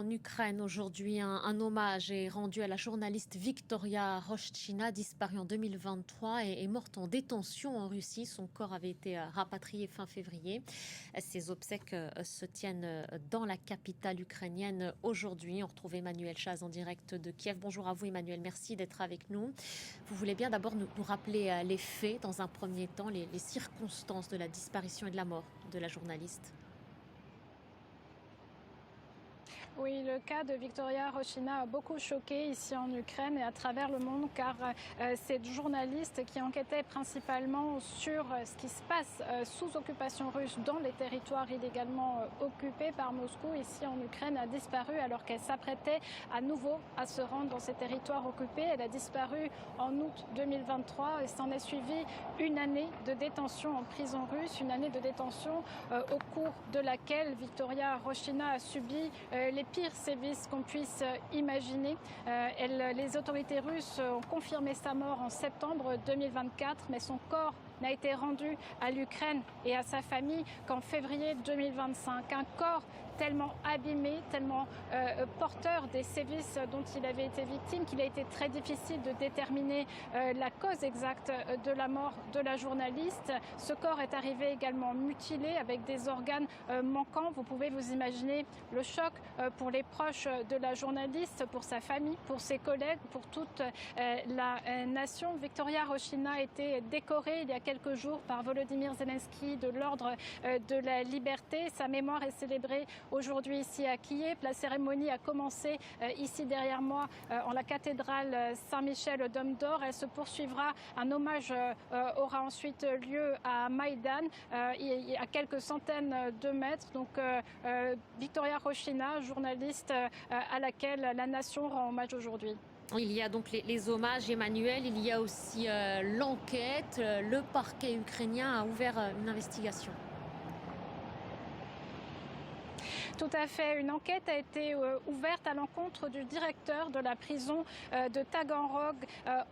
en Ukraine aujourd'hui. Un hommage est rendu à la journaliste Victoria Roshchina, disparue en 2023 et morte en détention en Russie. Son corps avait été rapatrié fin février. Ses obsèques se tiennent dans la capitale ukrainienne aujourd'hui. On retrouve Emmanuel Chaz en direct de Kiev. Bonjour à vous Emmanuel, merci d'être avec nous. Vous voulez bien d'abord nous rappeler les faits dans un premier temps, les circonstances de la disparition et de la mort de la journaliste? Oui, le cas de Victoria Roshchina a beaucoup choqué ici en Ukraine et à travers le monde, car cette journaliste qui enquêtait principalement sur ce qui se passe sous occupation russe dans les territoires illégalement occupés par Moscou ici en Ukraine a disparu alors qu'elle s'apprêtait à nouveau à se rendre dans ces territoires occupés. Elle a disparu en août 2023 et s'en est suivi une année de détention en prison russe, une année de détention au cours de laquelle Victoria Roshchina a subi les pires sévices qu'on puisse imaginer. Les autorités russes ont confirmé sa mort en septembre 2024, mais son corps n'a été rendu à l'Ukraine et à sa famille qu'en février 2025. Un corps tellement abîmé, tellement porteur des sévices dont il avait été victime qu'il a été très difficile de déterminer la cause exacte de la mort de la journaliste. Ce corps est arrivé également mutilé avec des organes manquants. Vous pouvez vous imaginer le choc pour les proches de la journaliste, pour sa famille, pour ses collègues, pour toute la nation. Victoria Roshchina a été décorée il y a quelques jours par Volodymyr Zelensky de l'ordre de la liberté. Sa mémoire est célébrée aujourd'hui ici à Kiev. La cérémonie a commencé ici derrière moi en la cathédrale Saint-Michel Dôme d'Or. Elle se poursuivra. Un hommage aura ensuite lieu à Maïdan, à quelques centaines de mètres. Donc Victoria Roshchina, journaliste à laquelle la nation rend hommage aujourd'hui. Il y a donc les hommages, Emmanuel, il y a aussi l'enquête. Le parquet ukrainien a ouvert une investigation. Tout à fait. Une enquête a été ouverte à l'encontre du directeur de la prison de Taganrog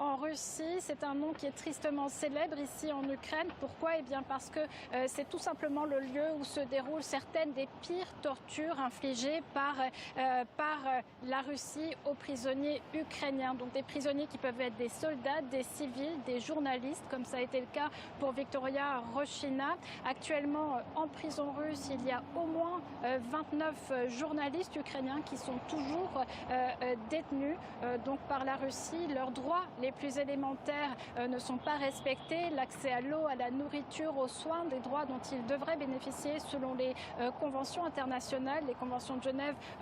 en Russie. C'est un nom qui est tristement célèbre ici en Ukraine. Pourquoi? Eh bien parce que c'est tout simplement le lieu où se déroulent certaines des pires tortures infligées par la Russie aux prisonniers ukrainiens. Donc des prisonniers qui peuvent être des soldats, des civils, des journalistes, comme ça a été le cas pour Victoria Roshchina. Actuellement, en prison russe, il y a au moins 29 journalistes ukrainiens qui sont toujours détenus donc par la Russie. Leurs droits les plus élémentaires ne sont pas respectés. L'accès à l'eau, à la nourriture, aux soins, des droits dont ils devraient bénéficier selon les conventions internationales, les conventions de Genève